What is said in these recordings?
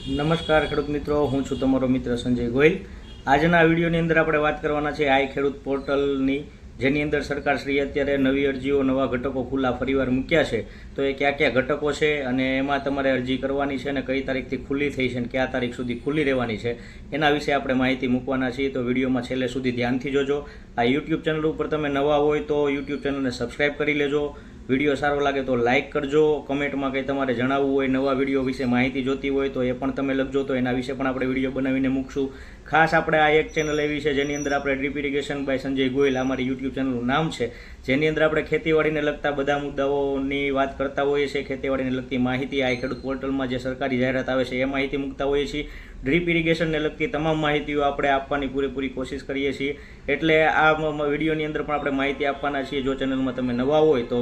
નમસ્કાર ખેડૂત મિત્રો, હું છું તમારો મિત્ર સંજય ગોયલ। આજના વિડીયોની અંદર આપણે વાત કરવાના છે આઈ ખેડૂત પોર્ટલની, જેની અંદર સરકારશ્રીએ અત્યારે નવી અરજીઓ, નવા ઘટકો ખુલ્લા ફરીવાર મૂક્યા છે। તો એ કયા કયા ઘટકો છે અને એમાં તમારે અરજી કરવાની છે અને કઈ તારીખથી ખુલ્લી થઈ છે અને કયા તારીખ સુધી ખુલ્લી રહેવાની છે એના વિશે આપણે માહિતી મૂકવાના છીએ। તો વિડીયોમાં છેલ્લે સુધી ધ્યાનથી જોજો। આ યુટ્યુબ ચેનલ ઉપર તમે નવા હોય તો યુટ્યુબ ચેનલને સબસ્ક્રાઈબ કરી લેજો। વિડીયો સારો લાગે તો લાઇક કરજો। કમેન્ટમાં કંઈ તમારે જણાવવું હોય, નવા વિડીયો વિશે માહિતી જોતી હોય તો એ પણ તમે લખજો, તો એના વિશે પણ આપણે વિડીયો બનાવીને મૂકશું। ખાસ આપણે આ એક ચેનલ એવી છે જેની અંદર આપણે drip irrigation by Sanjay Goyal, અમારી યુટ્યુબ ચેનલનું નામ છે, જેની અંદર આપણે ખેતીવાડીને લગતા બધા મુદ્દાઓની વાત કરતા હોઈએ છીએ। ખેતીવાડીને લગતી માહિતી આ ખેડૂત પોર્ટલમાં જે સરકારી જાહેરાત આવે છે એ માહિતી મૂકતા હોઈએ છીએ। ડ્રીપ ઇરિગેશનને લગતી તમામ માહિતીઓ આપણે આપવાની પૂરેપૂરી કોશિશ કરીએ છીએ। એટલે આ વિડીયોની અંદર પણ આપણે માહિતી આપવાના છીએ। જો ચેનલમાં તમે નવા હોય તો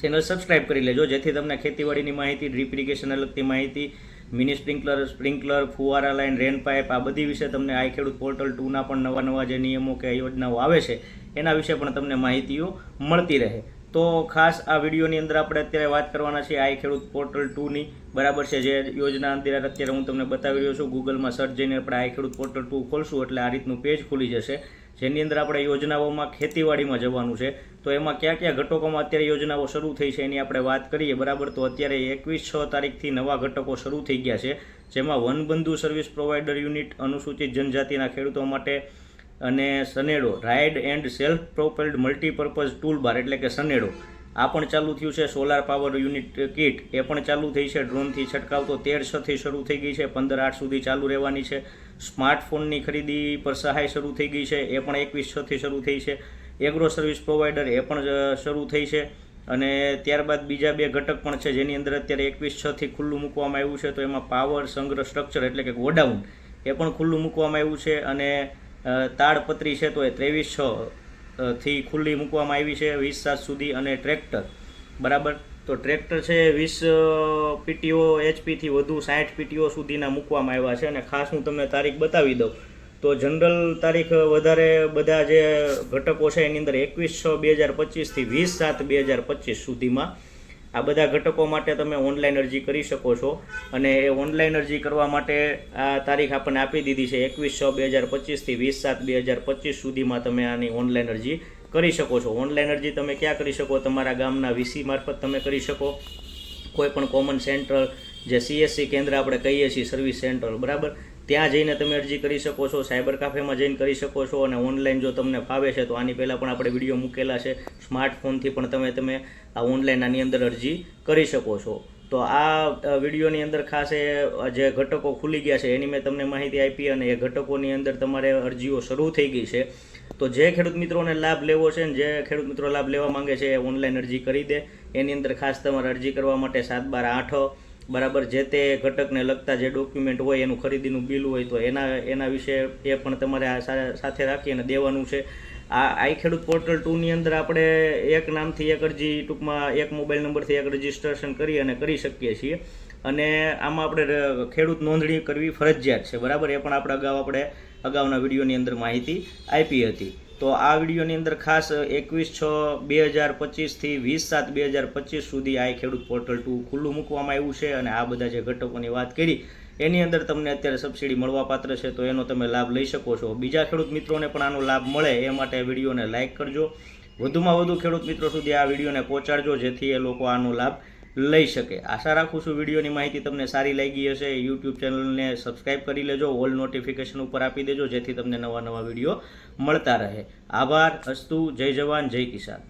ચેનલ સબસ્ક્રાઇબ કરી લેજો, જેથી તમને ખેતીવાડીની માહિતી, ડ્રીપ ઇરિગેશનને લગતી માહિતી, મિની સ્પ્રિંકલર, ફુવારા લાઇન, રેન પાઇપ, આ બધી વિશે તમને આઈ ખેડૂત પોર્ટલ 2ના પણ નવા જે નિયમો કે યોજનાઓ આવે છે એના વિશે પણ તમને માહિતીઓ મળતી રહે। તો ખાસ આ વિડીયોની અંદર આપણે અત્યારે વાત કરવાના છીએ આઈ ખેડૂત પોર્ટલ 2ની, બરાબર છે। જે યોજના અંદર અત્યારે હું તમને બતાવી રહ્યો છું, ગૂગલમાં સર્ચ જઈને આપણે આઈ ખેડૂત પોર્ટલ 2 ખોલશું એટલે આ રીતનું પેજ ખુલી જશે, જેની અંદર આપણે યોજનાઓમાં ખેતીવાડીમાં જવાનું છે। તો એમાં કયા કયા ઘટકોમાં અત્યારે યોજનાઓ શરૂ થઈ છે એની આપણે વાત કરીએ, બરાબર। તો અત્યારે 21/6 તારીખથી નવા ઘટકો શરૂ થઈ ગયા છે, જેમાં વનબંધુ સર્વિસ પ્રોવાઈડર યુનિટ, અનુસૂચિત જનજાતિના ખેડૂતો માટે, અને Sanedo, ride and self propelled multipurpose toolbar એટલે કે સનેડો, આ પણ ચાલુ થયું છે। સોલાર પાવર યુનિટ કિટ એ પણ ચાલુ થઈ છે। ડ્રોનથી છંટકાવ તો 13/6થી શરૂ થઈ ગઈ છે, 15/8 સુધી ચાલુ રહેવાની છે। સ્માર્ટફોનની ખરીદી પર સહાય શરૂ થઈ ગઈ છે, એ પણ 21/6થી શરૂ થઈ છે। એગ્રો સર્વિસ પ્રોવાઈડર એ પણ શરૂ થઈ છે। અને ત્યારબાદ બીજા બે ઘટક પણ છે જેની અંદર અત્યારે 21/6થી ખુલ્લું મૂકવામાં આવ્યું છે। તો એમાં પાવર સંગ્રહ સ્ટ્રક્ચર એટલે કે ગોડાઉન એ પણ ખુલ્લું મૂકવામાં આવ્યું છે। અને તાડપત્રી છે તો એ 23/6થી ખુલ્લી મૂકવામાં આવી છે 20/7 સુધી। અને ટ્રેક્ટર, બરાબર, તો ટ્રેક્ટર છે 20 પીટીઓ એચપીથી વધુ 60 પીટીઓ સુધીના મૂકવામાં આવ્યા છે। અને ખાસ હું તમને તારીખ બતાવી દઉં તો જનરલ તારીખ વધારે બધા જે ઘટકો છે એની અંદર 21/6/2025થી 20/7/2025 સુધીમાં આ બધા ઘટકો માટે તમે ઓનલાઈન અરજી કરી શકો છો। અને એ ઓનલાઈન અરજી કરવા માટે આ તારીખ આપણને આપી દીધી છે 21/6/2025થી 20/7/2025 સુધીમાં તમે આની ઓનલાઈન અરજી કરી શકો છો। ઓનલાઈન અરજી તમે ક્યાં કરી શકો? તમારા ગામના વીસી મારફત તમે કરી શકો, કોઈ પણ કોમન સેન્ટર, જે સીએસસી કેન્દ્ર આપણે કહીએ છીએ, સર્વિસ સેન્ટર, બરાબર, ત્યાં જઈને તમે અરજી કરી શકો છો। સાયબર કાફેમાં જઈને કરી શકો છો। અને ઓનલાઈન જો તમને ફાવે છે તો આની પહેલાં પણ આપણે વિડીયો મૂકેલા છે, સ્માર્ટફોનથી પણ તમે આ ઓનલાઈન આની અંદર અરજી કરી શકો છો। તો આ વિડીયોની અંદર ખાસ જે ઘટકો ખુલી ગયા છે એની મેં તમને માહિતી આપી, અને એ ઘટકોની અંદર તમારે અરજીઓ શરૂ થઈ ગઈ છે। તો જે ખેડૂત મિત્રોને લાભ લેવો છે ને જે ખેડૂત મિત્રો લાભ લેવા માંગે છે એ ઓનલાઈન અરજી કરી દે। એની અંદર ખાસ તમારે અરજી કરવા માટે 7/12/8, બરાબર, જે તે ઘટકને લગતા જે ડોક્યુમેન્ટ હોય, એનું ખરીદીનું બિલ હોય તો એના વિશે એ પણ તમારે આ સાથે રાખી અને દેવાનું છે। આ આઈ ખેડૂત પોર્ટલ 2ની અંદર આપણે એક નામથી એક અરજી, ટૂંકમાં એક મોબાઈલ નંબરથી એક રજીસ્ટ્રેશન કરી અને કરી શકીએ છીએ। અને આમાં આપણે ખેડૂત નોંધણી કરવી ફરજિયાત છે, બરાબર, એ પણ આપણે અગાઉના વિડીયોની અંદર માહિતી આપી હતી। તો આ વિડીયોની અંદર ખાસ 21/6/2025થી 20/7/2025 સુધી આ ખેડૂત પોર્ટલ 2 ખુલ્લું મૂકવામાં આવ્યું છે। અને આ બધા જે ઘટકોની વાત કરી એની અંદર તમને અત્યારે સબસિડી મળવાપાત્ર છે, તો એનો તમે લાભ લઈ શકો છો। બીજા ખેડૂત મિત્રોને પણ આનો લાભ મળે એ માટે વિડીયોને લાઇક કરજો, વધુમાં વધુ ખેડૂત મિત્રો સુધી આ વિડીયોને પહોંચાડજો, જેથી એ લોકો આનો લાભ લઈ શકે। આશા રાખું છું વિડીયોની માહિતી તમને સારી લાગી હશે। યુટ્યુબ ચેનલને સબસ્ક્રાઈબ કરી લેજો, ઓલ નોટિફિકેશન ઉપર આપી દેજો, જેથી તમને નવા વિડીયો મળતા રહે। આભાર, અસ્તુ, જય જવાન, જય કિસાન।